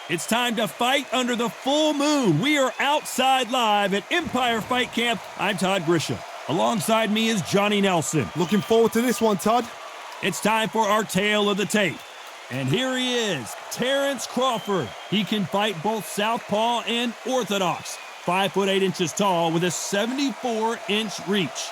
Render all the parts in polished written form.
It's time to fight under the full moon. We are outside live at Empire Fight Camp. I'm Todd Grisham. Alongside me is Johnny Nelson. Looking forward to this one, Todd. It's time for our tale of the tape. And here he is, Terence Crawford. He can fight both southpaw and orthodox. 5 foot 8 inches tall with a 74-inch reach.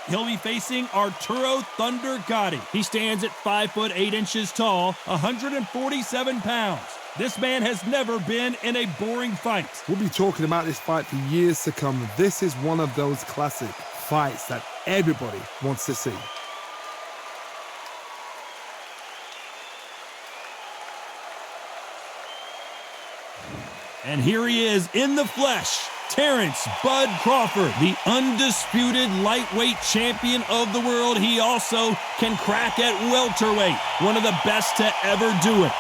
He'll be facing Arturo Thunder Gatti. He stands at 5 foot 8 inches tall, 147 pounds. This man has never been in a boring fight. We'll be talking about this fight for years to come. This is one of those classic fights that everybody wants to see. And here he is in the flesh, Terence "Bud" Crawford, the undisputed lightweight champion of the world. He also can crack at welterweight, one of the best to ever do it.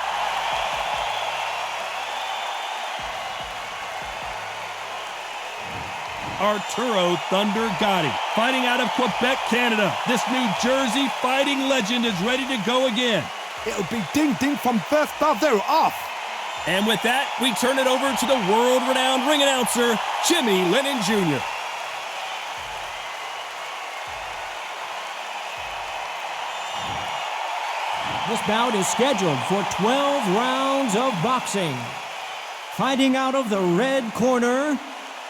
Arturo Thunder Gatti, fighting out of Quebec, Canada. This New Jersey fighting legend is ready to go again. It'll be ding-ding from first bell. They're off. And with that, we turn it over to the world-renowned ring announcer, Jimmy Lennon Jr. This bout is scheduled for 12 rounds of boxing. Fighting out of the red corner,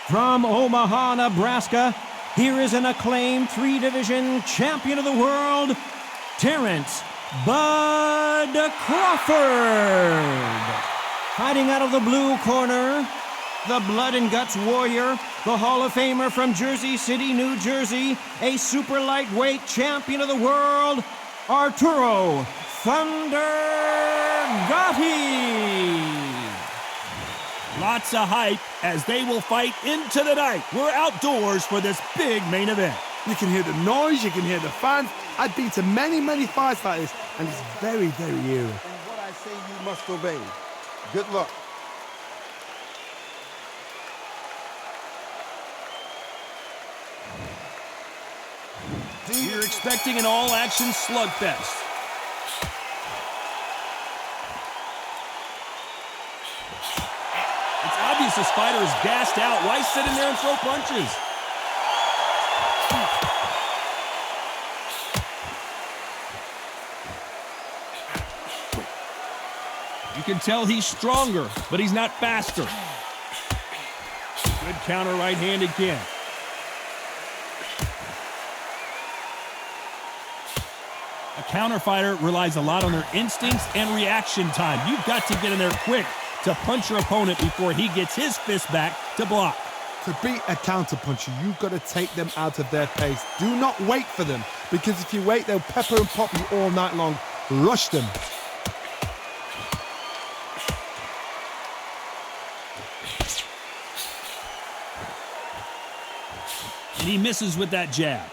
from Omaha, Nebraska, here is an acclaimed 3-division champion of the world, Terence "Bud" Crawford. Fighting out of the blue corner, the blood and guts warrior, the Hall of Famer from Jersey City, New Jersey, a super lightweight champion of the world, Arturo Thunder Gatti. Lots of hype as they will fight into the night. We're outdoors for this big main event. You can hear the noise, you can hear the fans. I've been to many, many fights like this, and it's very, very eerie. And what I say you must obey. Good luck. We're expecting an all-action slugfest. It's obvious this fighter is gassed out. Why sit in there and throw punches? You can tell he's stronger, but he's not faster. Good counter right hand again. A counter fighter relies a lot on their instincts and reaction time. You've got to get in there quick to punch your opponent before he gets his fist back to block. To beat a counter-puncher, you've got to take them out of their pace. Do not wait for them, because if you wait, they'll pepper and pop you all night long. Rush them. And he misses with that jab.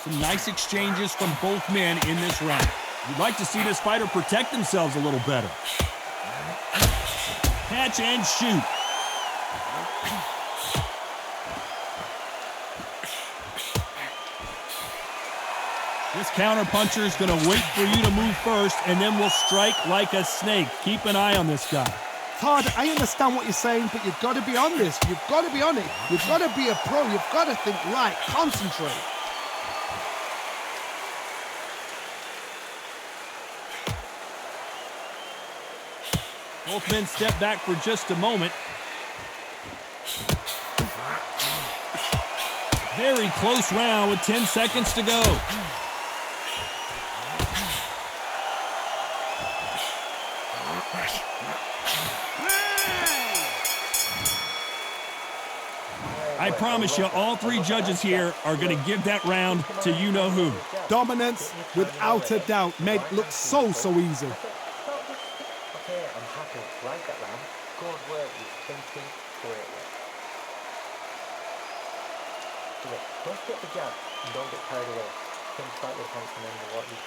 Some nice exchanges from both men in this round. You'd like to see this fighter protect themselves a little better. Catch and shoot. This counter puncher is going to wait for you to move first, and then will strike like a snake. Keep an eye on this guy. Todd, I understand what you're saying, but you've got to be on this. You've got to be on it. You've got to be a pro. You've got to think right. Concentrate. Both men step back for just a moment. Very close round with 10 seconds to go. I promise you, all three judges here are going to give that round to you-know-who. Dominance, without a doubt, made it look so, so easy. Okay, I'm happy. Like that round. Good work. You're thinking. Great work. Look, don't get the jab and don't get carried away. Think about your hands and then what you...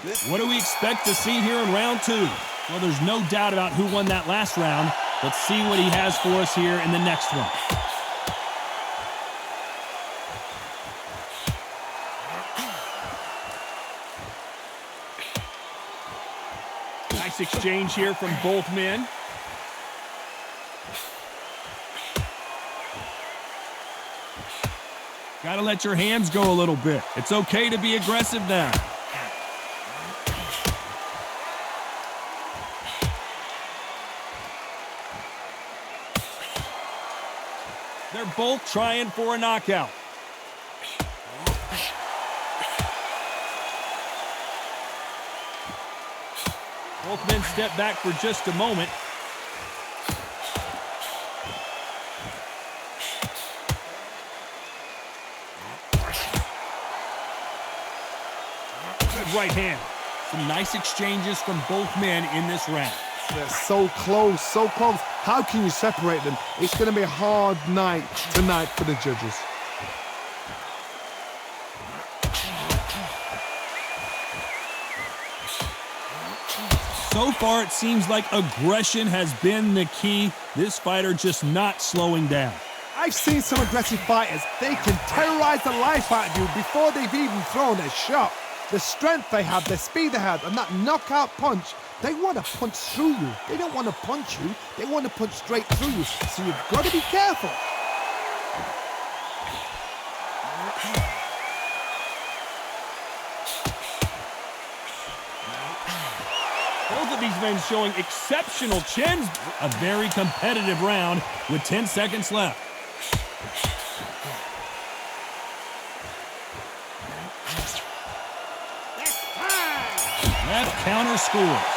What do we expect to see here in round 2? Well, there's no doubt about who won that last round. Let's see what he has for us here in the next one. Nice exchange here from both men. Got to let your hands go a little bit. It's okay to be aggressive now. They're both trying for a knockout. Both men step back for just a moment. Good right hand. Some nice exchanges from both men in this round. They're so close, so close. How can you separate them? It's going to be a hard night tonight for the judges. So far, it seems like aggression has been the key. This fighter just not slowing down. I've seen some aggressive fighters. They can terrorize the life out of you before they've even thrown a shot. The strength they have, the speed they have, and that knockout punch, they want to punch through you. They don't want to punch you. They want to punch straight through you. So you've got to be careful. Both of these men showing exceptional chins. A very competitive round with 10 seconds left. Left counter scores.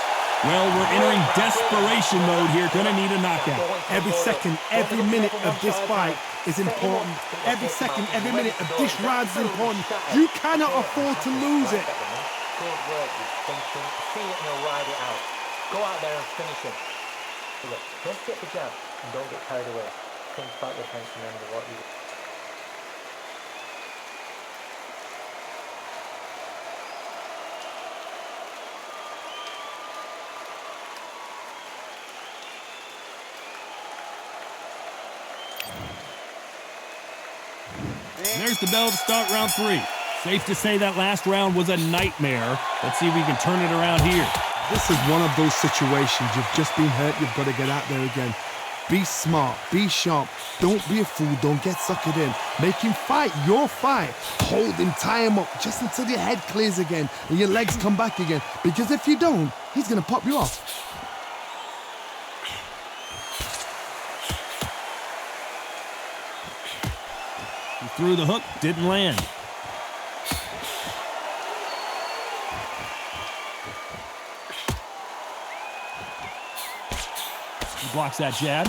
Well, we're entering desperation mode here. Gonna need a knockout. Every second, every minute of this fight is important. Every second, every minute of this round is important. You cannot afford to lose it. Good work, you thinking. See it and he'll ride it out. Go out there and finish him. Look, don't get the jab and don't get carried away. Think about your attention and what you... There's the bell to start round 3. Safe to say that last round was a nightmare. Let's see if we can turn it around here. This is one of those situations. You've just been hurt. You've got to get out there again. Be smart. Be sharp. Don't be a fool. Don't get suckered in. Make him fight your fight. Hold him, tie him up just until your head clears again and your legs come back again. Because if you don't, he's going to pop you off. He threw the hook, didn't land. He blocks that jab.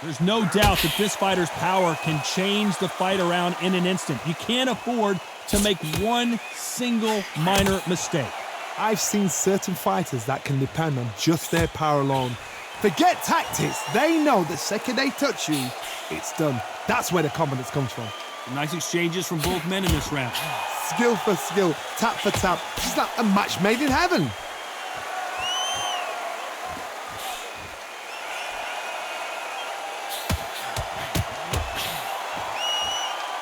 There's no doubt that this fighter's power can change the fight around in an instant. You can't afford to make one single minor mistake. I've seen certain fighters that can depend on just their power alone. Forget tactics. They know the second they touch you, it's done. That's where the confidence comes from. Nice exchanges from both men in this round. Skill for skill, tap for tap. It's like a match made in heaven.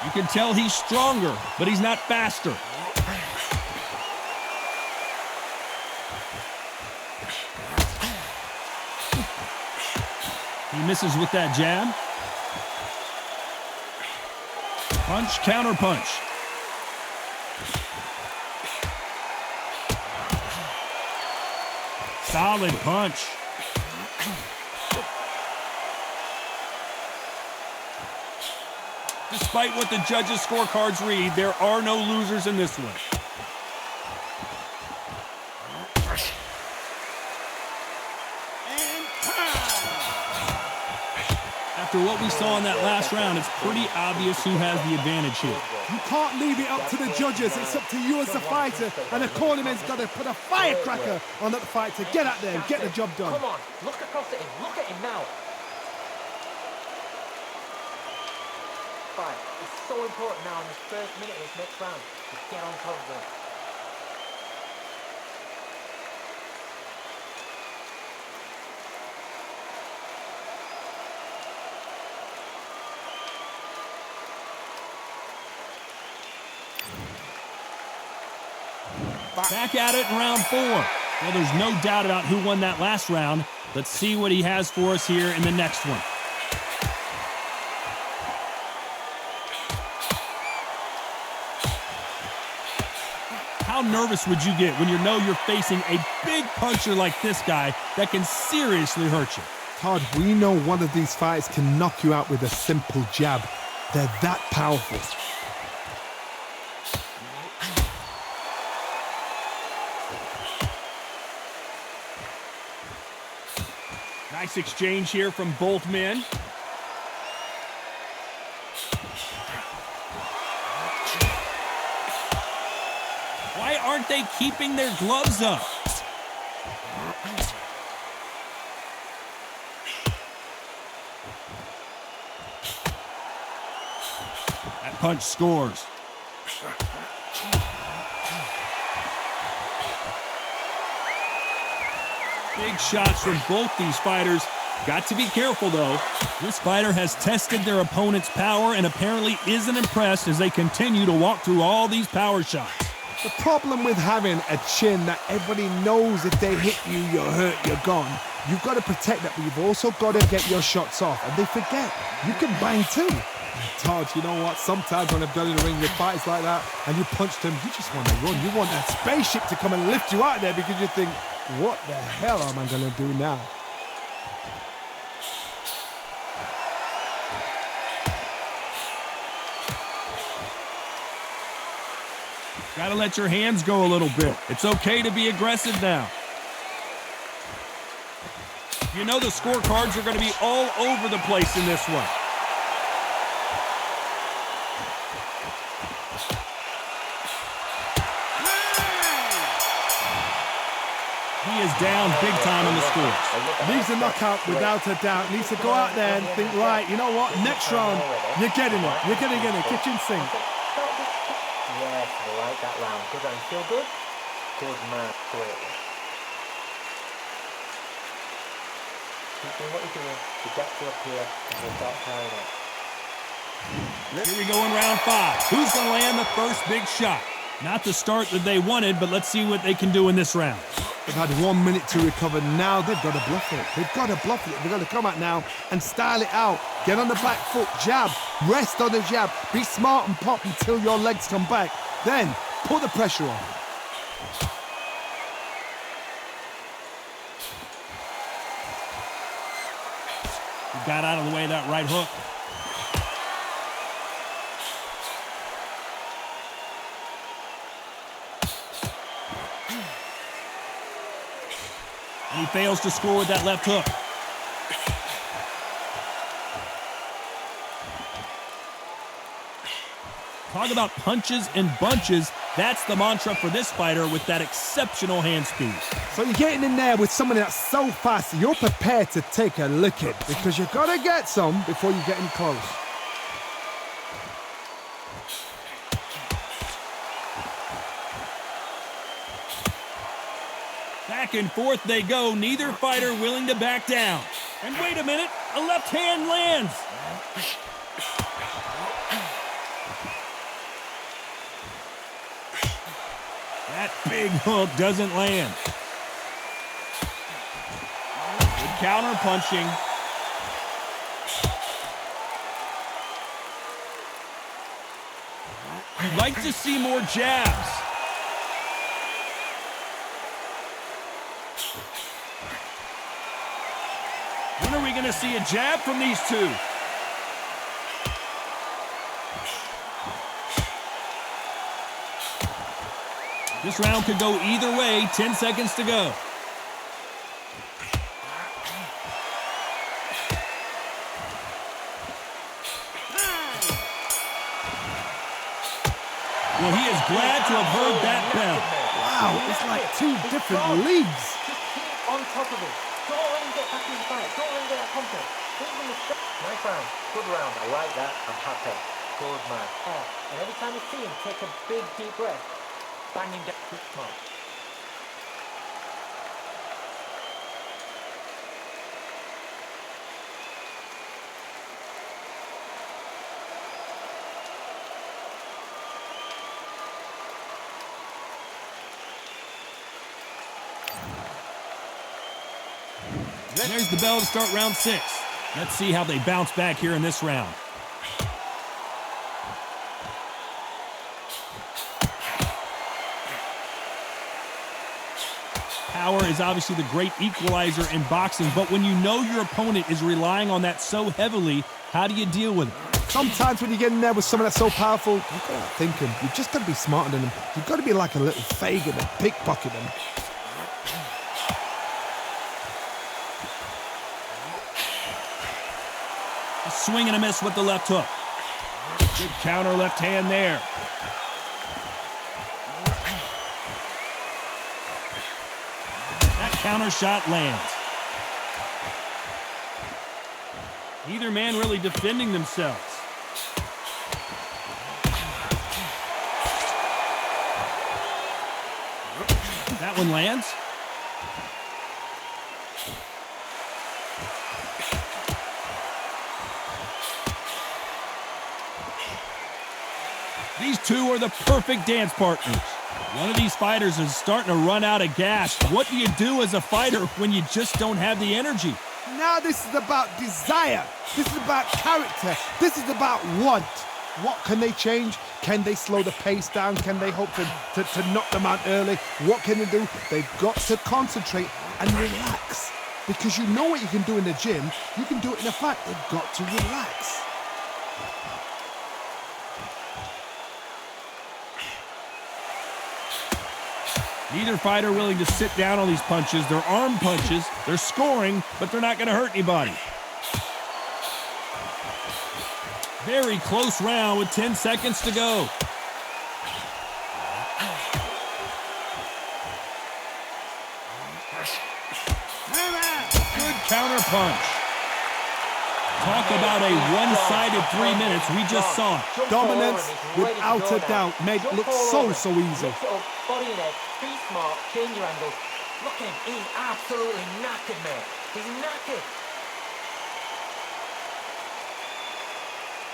You can tell he's stronger, but he's not faster. He misses with that jab. Punch, counter punch. Solid punch. Despite what the judges' scorecards read, there are no losers in this one. After what we saw in that last round, it's pretty obvious who has the advantage here. You can't leave it up to the judges. It's up to you as the fighter, and the cornerman's got to put a firecracker on that fight to get out there and get the job done. Come on, look across at him. Look at him now. Fight. It's so important now in this first minute of this next round to get on top of them. Back at it in round 4. Well, there's no doubt about who won that last round. Let's see what he has for us here in the next one. How nervous would you get when you know you're facing a big puncher like this guy that can seriously hurt you? Todd, we know one of these fighters can knock you out with a simple jab. They're that powerful. Nice exchange here from both men. Why aren't they keeping their gloves up? That punch scores. Big shots from both these fighters. Got to be careful, though. This fighter has tested their opponent's power and apparently isn't impressed as they continue to walk through all these power shots. The problem with having a chin that everybody knows if they hit you, you're hurt, you're gone. You've got to protect that, but you've also got to get your shots off. And they forget, you can bang too. Todd, you know what? Sometimes when I've done in the ring with fighters like that, and you punch them, you just want to run. You want that spaceship to come and lift you out of there because you think, what the hell am I going to do now? Got to let your hands go a little bit. It's okay to be aggressive now. You know the scorecards are going to be all over the place in this one. He is down big time on the scores. Needs a knockout without a doubt. Needs to go out there and think, right, you know what? Next round, you're getting it. You're going to get it. Kitchen sink. Yes, I like that round. Good round. Feel good? Good man. Great one. Keep doing what you're doing. You get to up here and we'll start carrying on. Here we go in round 5. Who's going to land the first big shot? Not the start that they wanted, but let's see what they can do in this round. They've had 1 minute to recover. Now they've got to bluff it. They've got to bluff it. They've got to come out now and style it out. Get on the back foot, jab, rest on the jab. Be smart and pop until your legs come back. Then put the pressure on. He got out of the way of that right hook. And he fails to score with that left hook. Talk about punches and bunches. That's the mantra for this fighter with that exceptional hand speed. So you're getting in there with someone that's so fast, you're prepared to take a licking because you've got to get some before you get in close. Back and forth they go, neither fighter willing to back down. And wait a minute, a left hand lands. That big hook doesn't land. Good counter punching. You'd like to see more jabs. When are we going to see a jab from these two? This round could go either way. 10 seconds to go. Well, he is glad to have heard that bell. Wow, it's like two different leagues. Keep on top of it. Don't let him get back in the fight. Don't let him get that contact. Nice round. Good round. I like that. I'm happy. Good man. And every time you see him, take a big deep breath. Bang him down. Come on. There's the bell to start round 6. Let's see how they bounce back here in this round. Power is obviously the great equalizer in boxing, but when you know your opponent is relying on that so heavily, how do you deal with it? Sometimes when you get in there with someone that's so powerful, you've got to think him. You've just got to be smarter than him. You've got to be like a little Fagin and pickpocket him. A swing and a miss with the left hook. Good counter left hand there. That counter shot lands. Neither man really defending themselves. That one lands. These two are the perfect dance partners. One of these fighters is starting to run out of gas. What do you do as a fighter when you just don't have the energy? Now this is about desire. This is about character. This is about want. What can they change? Can they slow the pace down? Can they hope to knock them out early? What can they do? They've got to concentrate and relax. Because you know what you can do in the gym, you can do it in a fight. They've got to relax. Neither fighter willing to sit down on these punches. They're arm punches. They're scoring, but they're not going to hurt anybody. Very close round with 10 seconds to go. Good counter punch. Talk about a one-sided 3 minutes. We just saw it. Dominance, without a doubt, made it look so easy. Body and head, be smart, change your angles. Look at him, he's absolutely knackered, mate. He's knackered.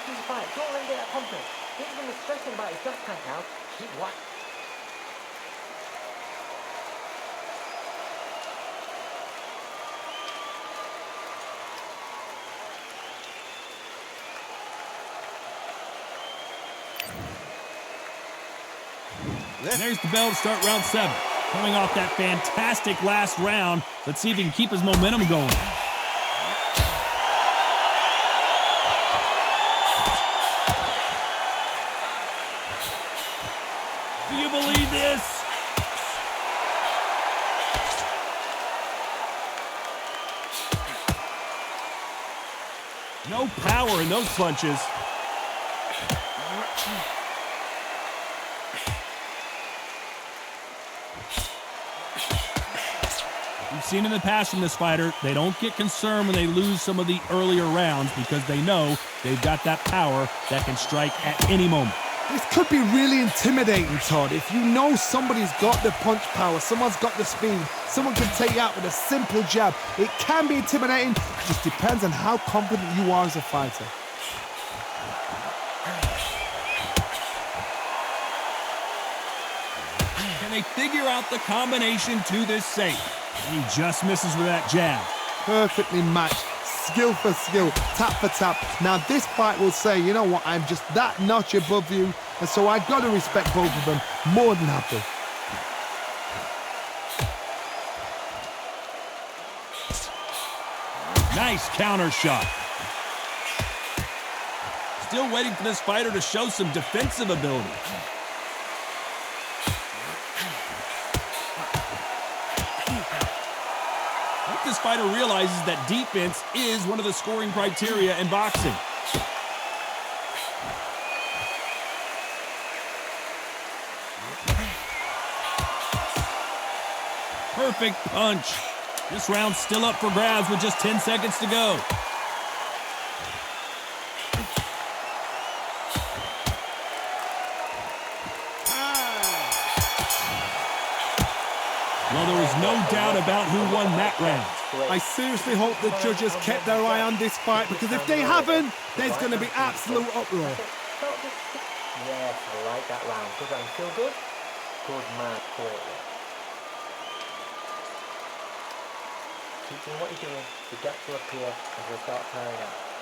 He's fine, don't let him get that confidence. He's going to be stressing about his gas tank now. Keep what? There's the bell to start round 7. Coming off that fantastic last round, let's see if he can keep his momentum going. Do you believe this? No power in those punches. We've seen in the past from this fighter, they don't get concerned when they lose some of the earlier rounds because they know they've got that power that can strike at any moment. This could be really intimidating, Todd. If you know somebody's got the punch power, someone's got the speed, someone can take you out with a simple jab, it can be intimidating. It just depends on how confident you are as a fighter. Can they figure out the combination to this safe? He just misses with that jab. Perfectly matched, skill for skill, tap for tap. Now this fight will say, you know what, I'm just that notch above you, and so I got to respect both of them more than happy. Nice counter shot. Still waiting for this fighter to show some defensive ability. This fighter realizes that defense is one of the scoring criteria in boxing. Perfect punch. This round's still up for grabs with just 10 seconds to go. Well, there was no doubt about who won that round. I seriously hope the judges kept their eye on this fight, because if they haven't, there's going to be absolute uproar. Yes, I like that round. Good round. Feel good? Good man. Keep doing what you're doing. The gaps will appear and we'll start tiring out.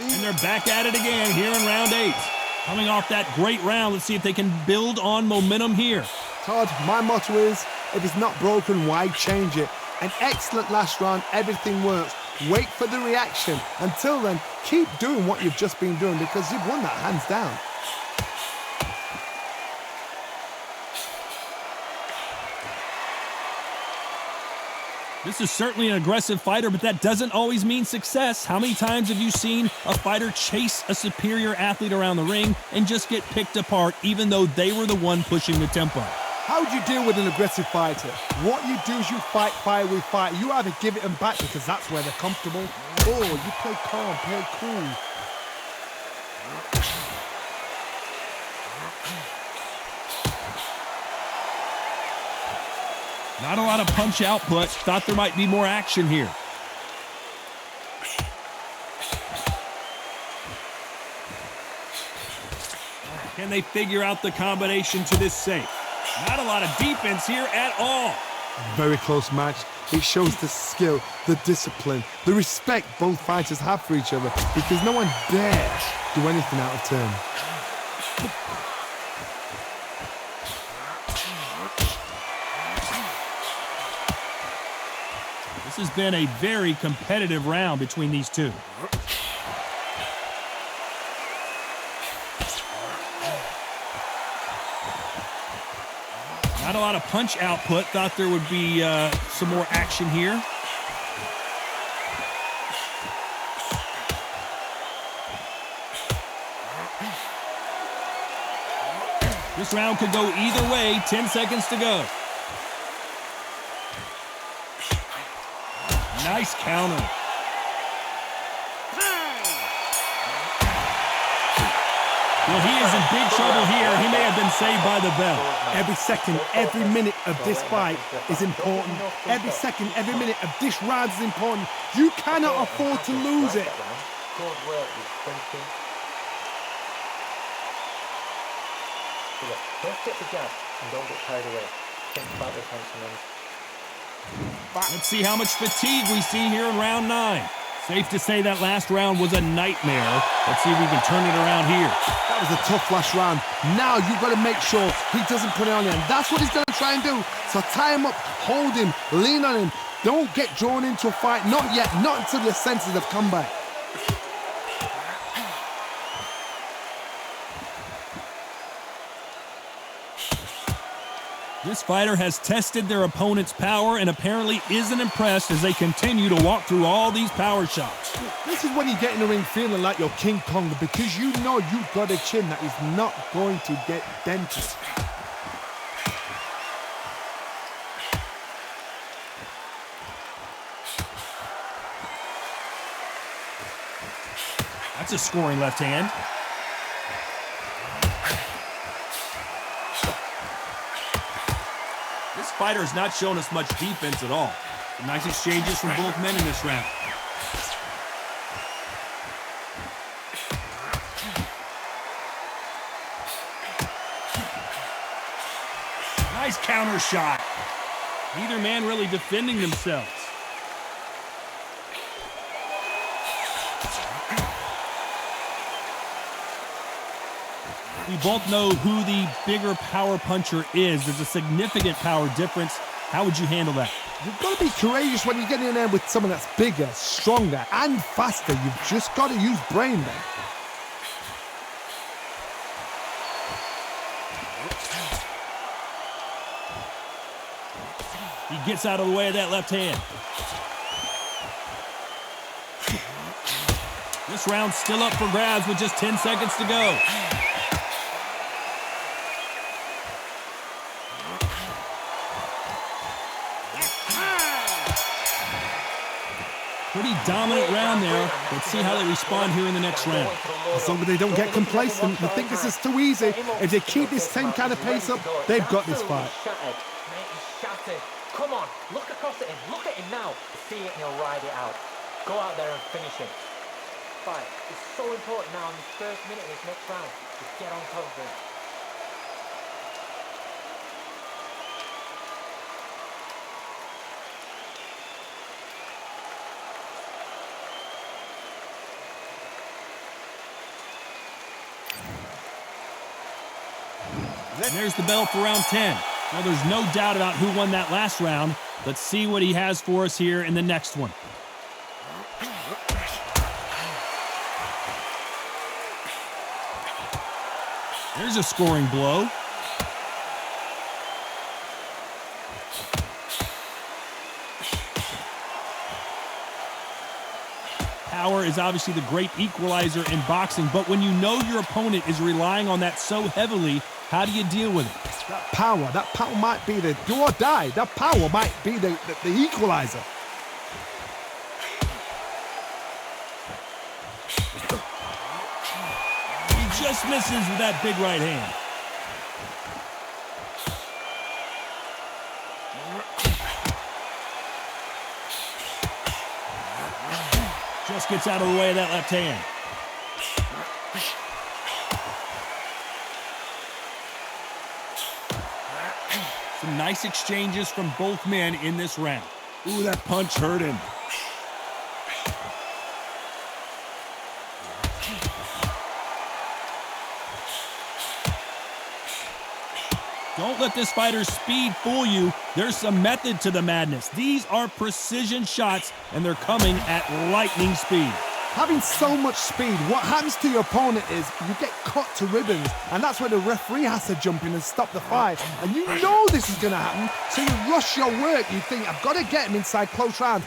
And they're back at it again here in round 8. Coming off that great round, let's see if they can build on momentum here. Todd, my motto is, if it's not broken, why change it? An excellent last round, everything works. Wait for the reaction. Until then, keep doing what you've just been doing, because you've won that hands down. This is certainly an aggressive fighter, but that doesn't always mean success. How many times have you seen a fighter chase a superior athlete around the ring and just get picked apart, even though they were the one pushing the tempo? How do you deal with an aggressive fighter? What you do is you fight fire with fire. You either give it them back, because that's where they're comfortable, or you play calm, play cool. Not a lot of punch output. Thought there might be more action here. Can they figure out the combination to this safe? Not a lot of defense here at all. Very close match. It shows the skill, the discipline, the respect both fighters have for each other, because no one dares do anything out of turn. This has been a very competitive round between these two. Not a lot of punch output. Thought there would be some more action here. This round could go either way. 10 seconds to go. Nice counter. Well, he is in big trouble here. He may have been saved by the bell. Every second, every minute of this fight is important. Every second, every minute of this round is important. You cannot afford to lose it. Good work, you sprinting. Just get the jab and don't get carried away. Think about the tension. Let's see how much fatigue we see here in round 9. Safe to say that last round was a nightmare. Let's see if we can turn it around here. That was a tough last round. Now you've got to make sure he doesn't put it on you. And that's what he's going to try and do. So tie him up, hold him, lean on him. Don't get drawn into a fight. Not yet. Not until your senses have come back. This fighter has tested their opponent's power and apparently isn't impressed as they continue to walk through all these power shots. This is when you get in the ring feeling like you're King Kong, because you know you've got a chin that is not going to get dented. That's a scoring left hand. This fighter has not shown us much defense at all. Some nice exchanges from both men in this round. Nice counter shot. Neither man really defending themselves. We both know who the bigger power puncher is. There's a significant power difference. How would you handle that? You've got to be courageous when you get in there with someone that's bigger, stronger, and faster. You've just got to use brain then. He gets out of the way of that left hand. This round's still up for grabs with just 10 seconds to go. Pretty dominant round there. Let's see how they respond here in the next round. As long as they don't get complacent, they think this is too easy. If they keep this same kind of pace up, they've got this fight. Come on, look across at him. Look at him now. See it and he'll ride it out. Go out there and finish him. Fight. It's so important now in this first minute of this next round to get on top of him. And there's the bell for round 10. Well, there's no doubt about who won that last round. Let's see what he has for us here in the next one. There's a scoring blow. Power is obviously the great equalizer in boxing, but when you know your opponent is relying on that so heavily, how do you deal with it? That power might be the do or die. That power might be the equalizer. He just misses with that big right hand. Just gets out of the way of that left hand. Some nice exchanges from both men in this round. Ooh, that punch hurt him. Don't let this fighter's speed fool you. There's some method to the madness. These are precision shots, and they're coming at lightning speed. Having so much speed, what happens to your opponent is you get cut to ribbons, and that's where the referee has to jump in and stop the fight. And you know this is going to happen, so you rush your work. You think, I've got to get him inside close round.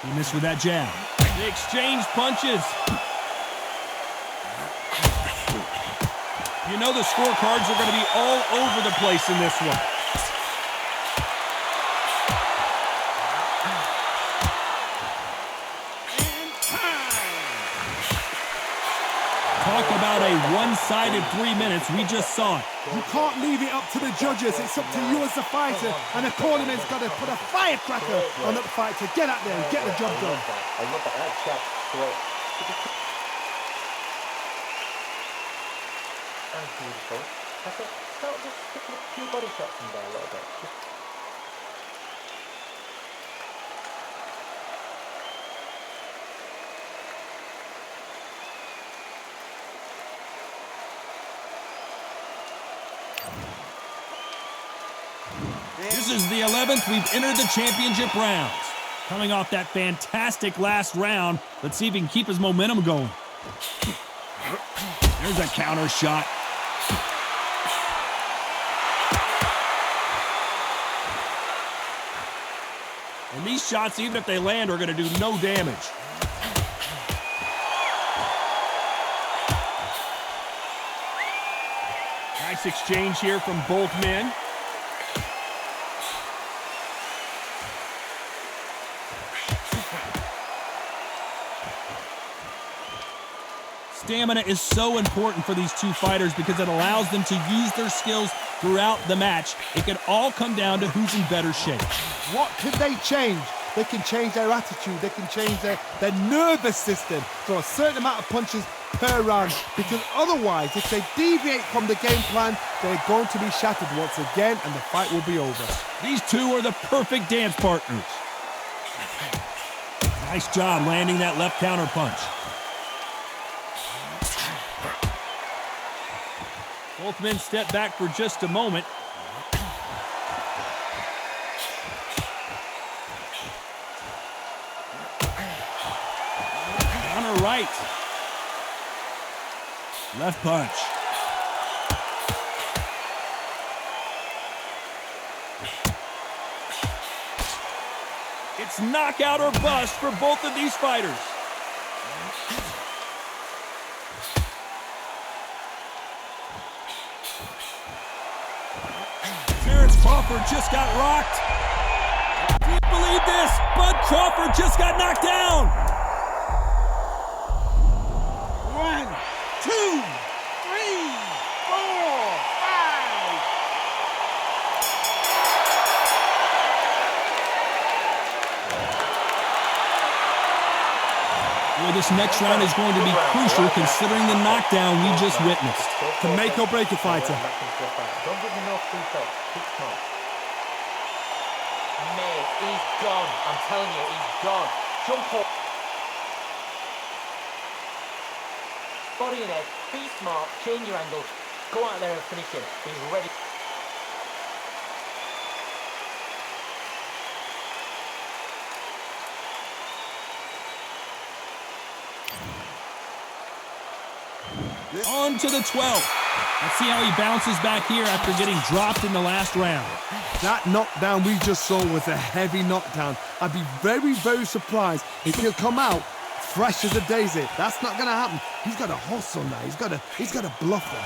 He missed with that jab. They exchange punches. You know the scorecards are going to be all over the place in this one. Talk about a one-sided 3 minutes. We just saw it. You can't leave it up to the judges. It's up to you as the fighter. And the cornerman's got to put a firecracker on that fight to get out there and get the job done. I love that. That shot great. And beautiful. That's it. Start just sticking a few body shots in there a little bit. This is the 11th. We've entered the championship rounds. Coming off that fantastic last round, let's see if he can keep his momentum going. There's a counter shot. And these shots, even if they land, are going to do no damage. Nice exchange here from both men. Stamina is so important for these two fighters because it allows them to use their skills throughout the match. It can all come down to who's in better shape. What can they change? They can change their attitude. They can change their nervous system. So a certain amount of punches per round. Because otherwise, if they deviate from the game plan, they're going to be shattered once again and the fight will be over. These two are the perfect dance partners. Nice job landing that left counter punch. Both men step back for just a moment. Counter right. Left punch. It's knockout or bust for both of these fighters. Terence Crawford just got rocked. Do you believe this? Bud Crawford just got knocked down. 1, 2, 3, 4, 5. Well, this next round is going to be crucial considering the knockdown we just witnessed. To make or break a fighter. Don't give me no free throw. Keep smart. Mate, he's gone. I'm telling you, he's gone. Jump up. Body and head. Be smart. Change your angle. Go out there and finish him. He's ready. On to the 12th. Let's see how he bounces back here after getting dropped in the last round. That knockdown we just saw was a heavy knockdown. I'd be very, very surprised if he'll come out fresh as a daisy. That's not gonna happen. He's got to hustle now. He's got to bluff him.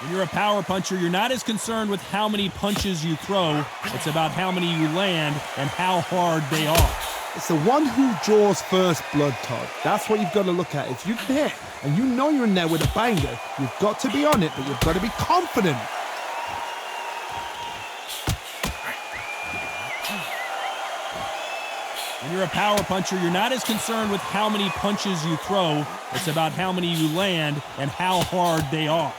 When you're a power puncher, you're not as concerned with how many punches you throw. It's about how many you land and how hard they are. It's the one who draws first blood, Todd. That's what you've got to look at. If you can hit and you know you're in there with a banger, you've got to be on it, but you've got to be confident. When you're a power puncher, you're not as concerned with how many punches you throw. It's about how many you land and how hard they are.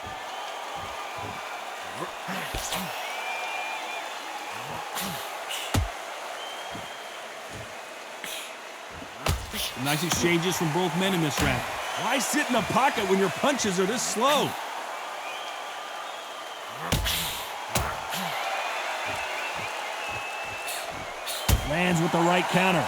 Nice exchanges from both men in this round. Why sit in the pocket when your punches are this slow? Lands with the right counter.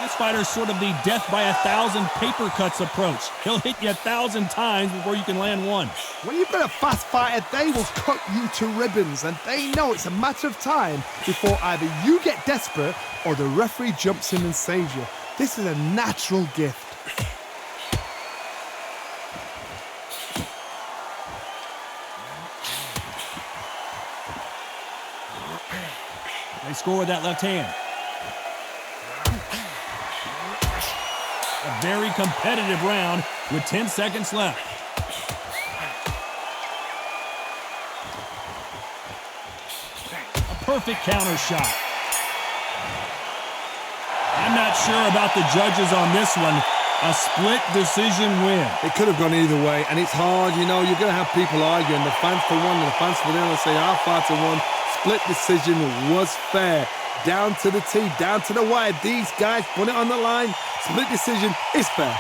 This fighter's sort of the death by 1,000 paper cuts approach. He'll hit you 1,000 times before you can land one. When you've got a fast fighter, they will cut you to ribbons, and they know it's a matter of time before either you get desperate or the referee jumps in and saves you. This is a natural gift. They score with that left hand. A very competitive round with 10 seconds left. A perfect counter shot. I'm not sure about the judges on this one. A split decision win. It could have gone either way, and it's hard, you know, you're going to have people arguing, the fans for one and the fans for the other, say our fighter won. Split decision was fair. Down to the T, down to the wire. These guys put it on the line. Split decision is fair.